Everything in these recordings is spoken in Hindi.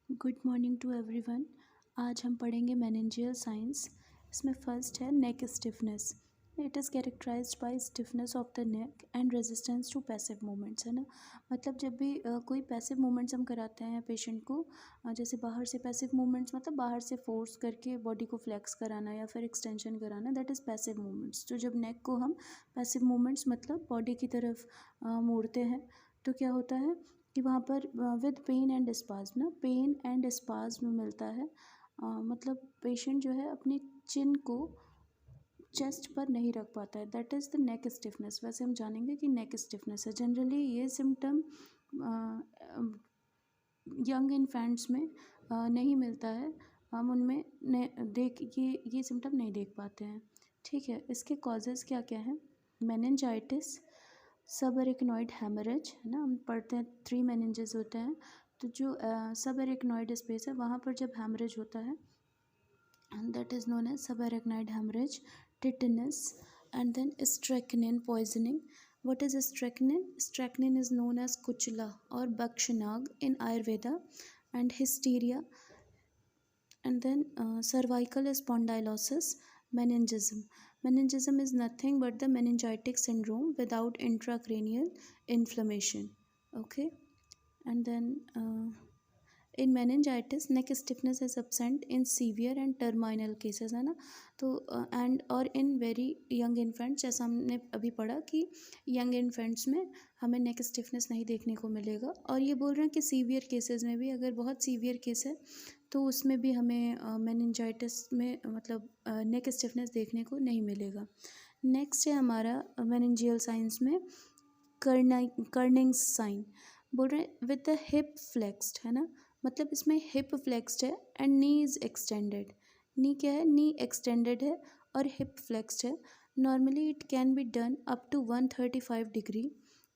Good morning to everyone. आज हम पढ़ेंगे मेनिंजियल साइंस। इसमें फर्स्ट है neck stiffness. It is characterized by stiffness of the neck and resistance to passive movements, है ना। मतलब जब भी कोई पैसिव मूवमेंट्स हम कराते हैं पेशेंट को, जैसे बाहर से पैसिव मूवमेंट्स मतलब बाहर से फोर्स करके बॉडी को फ्लेक्स कराना या फिर एक्सटेंशन कराना, दैट इज़ पैसिव मूवमेंट्स। तो जब नेक को हम पैसिव मूवमेंट्स मतलब बॉडी की तरफ मोड़ते हैं तो क्या होता है कि वहाँ पर विद पेन एंड स्पाज्म ना, पेन एंड स्पाज्म मिलता है। मतलब पेशेंट जो है अपनी चिन को चेस्ट पर नहीं रख पाता है, that is the neck stiffness. वैसे हम जानेंगे कि नेक स्टिफनेस है। जनरली ये सिम्टम यंग इन्फेंट्स में नहीं मिलता है। हम उनमें ये सिम्टम नहीं देख पाते हैं। ठीक है, इसके कॉजेज़ क्या क्या हैं? मेनिंजाइटिस, सब एरिकनॉइड हैमरेज, है ना। हम पढ़ते हैं 3 मेनिंजेस होते हैं। तो जो सब एरिकनॉइड स्पेस है वहाँ पर जब हैमरेज होता है, that is known as subarachnoid hemorrhage, tetanus, and then strychnine poisoning. What is strychnine? Strychnine is known as kuchla or bakshanag in Ayurveda, and hysteria, and then cervical spondylosis, meningism. Meningism is nothing but the meningitic syndrome without intracranial inflammation. Okay, and then in meningitis neck stiffness is absent in severe and terminal cases, है ना। तो एंड और इन वेरी यंग इन्फेंट्स, जैसा हमने अभी पढ़ा कि यंग इन्फेंट्स में हमें नेक स्टिफनेस नहीं देखने को मिलेगा। और ये बोल रहे हैं कि सीवियर केसेस में भी, अगर बहुत सीवियर केस है तो उसमें भी हमें मेनिंजाइटिस में मतलब नेक स्टिफनेस देखने को नहीं मिलेगा। नेक्स्ट है हमारा मेनिंजियल साइंस में कर्निंग साइन। बोल रहे हैं विद द हिप फ्लेक्स्ड, है ना। मतलब इसमें हिप फ्लेक्स्ड है and knee is extended. Knee क्या है? नी एक्सटेंडेड है और हिप फ्लेक्स्ड है। Normally it can be done up to 135 degree.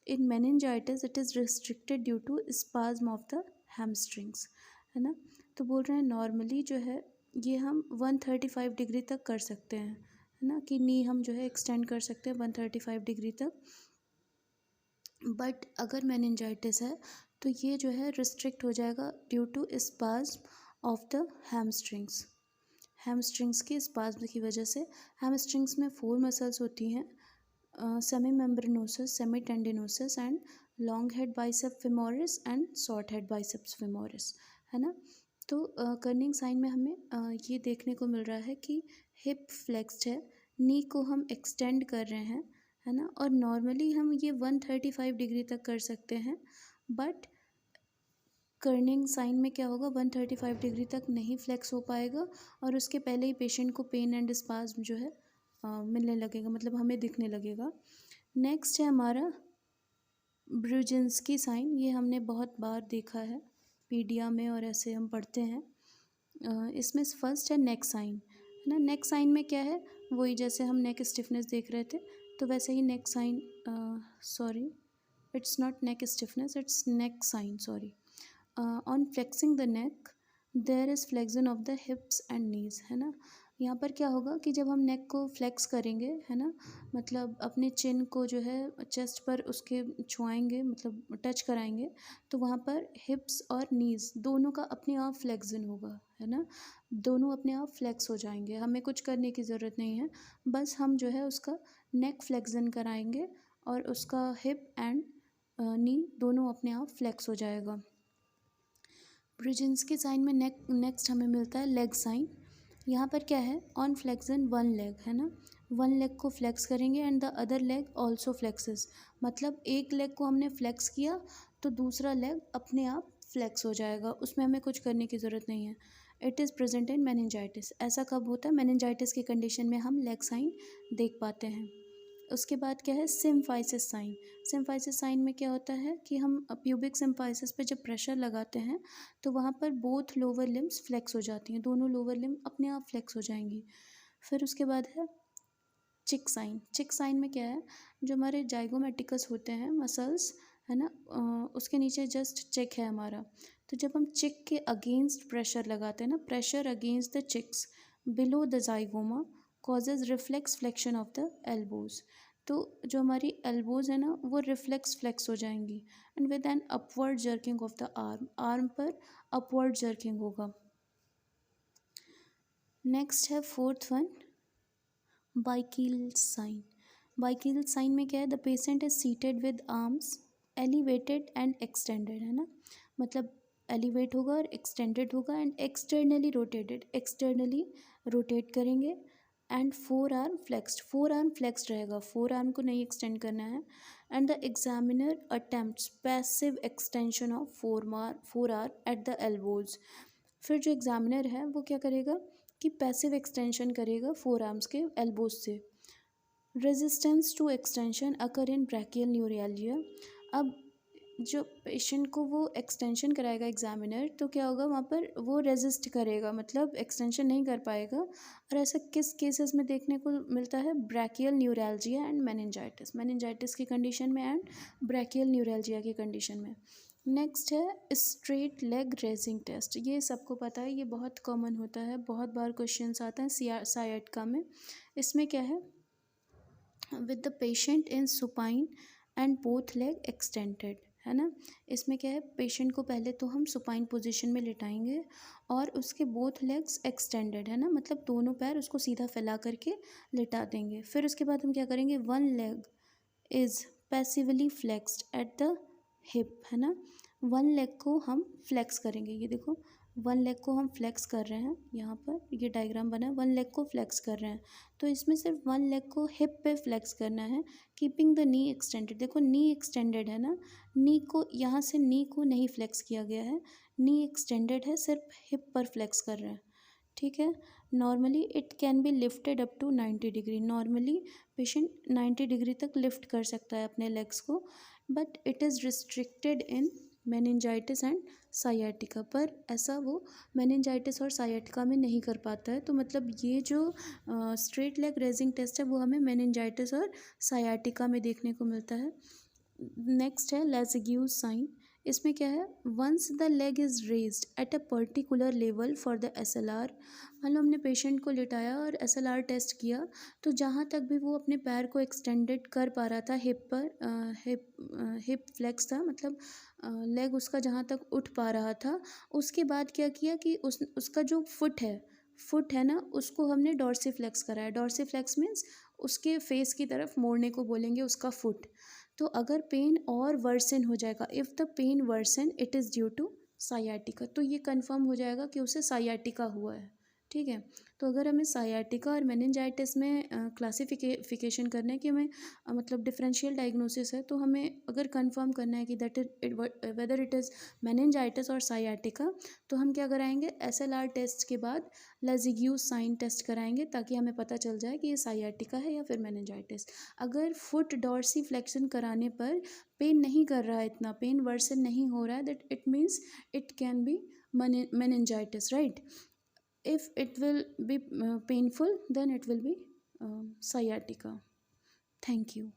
In meningitis it is restricted due to spasm of the hamstrings, है ना। तो बोल रहे हैं नॉर्मली जो है ये हम 135 डिग्री तक कर सकते हैं, है ना, कि नी हम जो है एक्सटेंड कर सकते हैं 135 डिग्री तक। बट अगर मेनिंजाइटिस है तो ये जो है रिस्ट्रिक्ट हो जाएगा due to spasm of the hamstrings. Hamstrings की स्पाज्म की वजह से। हैमस्ट्रिंग्स में 4 मसल्स होती हैं, semimembranosus, semitendinosus and long head bicep femoris and short head biceps femoris, है ना। तो कर्निंग साइन में हमें ये देखने को मिल रहा है कि हिप फ्लेक्स्ड है, नी को हम एक्सटेंड कर रहे हैं, है ना। और नॉर्मली हम ये 135 डिग्री तक कर सकते हैं, बट कर्निंग साइन में क्या होगा, 135 डिग्री तक नहीं फ्लेक्स हो पाएगा और उसके पहले ही पेशेंट को पेन एंड स्पाज्म जो है मिलने लगेगा, मतलब हमें दिखने लगेगा। नेक्स्ट है हमारा ब्रुजिन्स्की साइन। ये हमने बहुत बार देखा है पीडिया में और ऐसे हम पढ़ते हैं। इसमें फर्स्ट है नेक साइन, है ना। नेक साइन में क्या है, वही जैसे हम नेक स्टिफनेस देख रहे थे तो वैसे ही neck sign, sorry it's not neck stiffness, it's neck sign, sorry. On flexing the neck there is flexion of the hips and knees, है ना। यहाँ पर क्या होगा कि जब हम नेक को फ्लेक्स करेंगे, है ना, मतलब अपने चिन को जो है चेस्ट पर उसके छुआएंगे, मतलब टच कराएंगे, तो वहाँ पर हिप्स और नीज दोनों का अपने आप फ्लेक्सन होगा, है ना। दोनों अपने आप फ्लेक्स हो जाएंगे, हमें कुछ करने की ज़रूरत नहीं है, बस हम जो है उसका नेक फ्लेक्सन कराएंगे और उसका हिप एंड नी दोनों अपने आप फ्लेक्स हो जाएगा। ब्रुजिन्स्की साइन में नेक्स्ट हमें मिलता है लेग साइन। यहाँ पर क्या है, ऑन फ्लेक्सन वन लेग, है ना। वन लेग को फ्लेक्स करेंगे and the other leg also flexes. मतलब एक लेग को हमने फ्लेक्स किया तो दूसरा लेग अपने आप फ्लेक्स हो जाएगा, उसमें हमें कुछ करने की ज़रूरत नहीं है। It is present in meningitis. ऐसा कब होता है? मेनिंजाइटिस की कंडीशन में हम लेग साइन देख पाते हैं। उसके बाद क्या है, सिम्फाइसिस साइन। सिम्फाइसिस साइन में क्या होता है कि हम प्यूबिक सिम्फाइसिस पे जब प्रेशर लगाते हैं तो वहाँ पर बोथ लोअर लिम्स फ्लेक्स हो जाती हैं, दोनों लोअर लिम्ब अपने आप फ्लेक्स हो जाएंगी। फिर उसके बाद है चिक साइन। चिक साइन में क्या है, जो हमारे जाइगोमेटिकस होते हैं मसल्स, है ना, उसके नीचे जस्ट चिक है हमारा। तो जब हम चिक के अगेंस्ट प्रेशर लगाते हैं ना, pressure against the cheeks below the zygoma causes reflex flexion of the elbows. तो जो हमारी एल्बोज है ना वो रिफ्लेक्स फ्लेक्स हो जाएंगी and with an upward jerking of the arm, arm पर अपवर्ड जर्किंग होगा। नेक्स्ट है fourth one, Bikele sign. Bikele sign में क्या है, the patient is seated with arms elevated and extended, है ना, मतलब एलिवेट होगा और एक्सटेंडेड होगा and externally rotated, externally rotate करेंगे and forearm flexed, forearm flexed रहेगा, फोर आर्म को नहीं एक्सटेंड करना है। And the examiner attempts passive extension of four arm at the elbows. फिर जो एग्जामिनर है वो क्या करेगा कि पैसिव एक्सटेंशन करेगा फोर आर्म्स के एल्बोज से। Resistance to extension occur in brachial neuralgia. अब जो पेशेंट को वो एक्सटेंशन कराएगा एग्जामिनर, तो क्या होगा वहाँ पर वो रेजिस्ट करेगा, मतलब एक्सटेंशन नहीं कर पाएगा। और ऐसा किस केसेस में देखने को मिलता है, brachial neuralgia and meningitis, meningitis की कंडीशन में एंड ब्रैकियल न्यूरैल्जिया की कंडीशन में। नेक्स्ट है स्ट्रेट लेग रेजिंग टेस्ट। ये सबको पता है, ये बहुत कॉमन होता है, बहुत बार क्वेश्चंस आता है साइएटिका में। इसमें क्या है, with the patient in supine and both leg extended, है ना। इसमें क्या है, पेशेंट को पहले तो हम सुपाइन पोजीशन में लिटाएंगे और उसके बोथ लेग्स एक्सटेंडेड, है ना, मतलब दोनों पैर उसको सीधा फैला करके लिटा देंगे। फिर उसके बाद हम क्या करेंगे, one leg is passively flexed at the hip, है ना, वन लेग को हम फ्लेक्स करेंगे। ये देखो, वन लेग को हम फ्लेक्स कर रहे हैं, यहाँ पर ये डायग्राम बना है, वन लेग को फ्लेक्स कर रहे हैं। तो इसमें सिर्फ वन लेग को हिप पे फ्लेक्स करना है, कीपिंग द नी एक्सटेंडेड। देखो नी एक्सटेंडेड है ना, नी को यहाँ से नी को नहीं फ्लेक्स किया गया है, नी एक्सटेंडेड है, सिर्फ हिप पर फ्लेक्स कर रहे हैं, ठीक है। Normally it can be lifted up to 90 degree, normally patient 90 degree तक लिफ्ट कर सकता है अपने लेग्स को, but it is restricted in meningitis and sciatica. पर ऐसा वो मेनिंजाइटिस और साइएटिका में नहीं कर पाता है। तो मतलब ये जो स्ट्रेट लेग रेजिंग टेस्ट है वो हमें मेनिंजाइटिस और साइएटिका में देखने को मिलता है। नेक्स्ट है लेज़िग्यूज साइन। इसमें क्या है, once the leg is raised at a particular level for the SLR। मान लो हमने पेशेंट को लिटाया और SLR टेस्ट किया, तो जहाँ तक भी वो अपने पैर को एक्सटेंडेड कर पा रहा था, हिप पर हिप फ्लेक्स था, मतलब लेग उसका जहाँ तक उठ पा रहा था, उसके बाद क्या किया कि उसका जो फुट है ना, उसको हमने डॉर्सीफ्लेक्स कराया। डॉर्सीफ्लेक्स मीन्स उसके फेस की तरफ मोड़ने को बोलेंगे उसका फुट। तो अगर पेन और वर्सन हो जाएगा, if the pain worsen it is due to sciatica, तो ये कंफर्म हो जाएगा कि उसे साइएटिका हुआ है, ठीक है। तो अगर हमें साइएटिका और मेनिंजाइटिस में क्लासिफिकेशन करना है कि हमें मतलब डिफरेंशियल डायग्नोसिस है, तो हमें अगर कंफर्म करना है कि that is whether it is meningitis और साइएटिका, तो हम क्या कराएंगे, SLR टेस्ट के बाद लेज़िग्यूज साइन टेस्ट कराएंगे, ताकि हमें पता चल जाए कि ये साइएटिका है या फिर मेनिंजाइटिस। अगर फुट डॉर्सी फ्लेक्शन कराने पर पेन नहीं कर रहा है, इतना पेन वर्सन नहीं हो रहा है, that it means it can B meningitis, right? If it will be painful, then it will be sciatica. Thank you.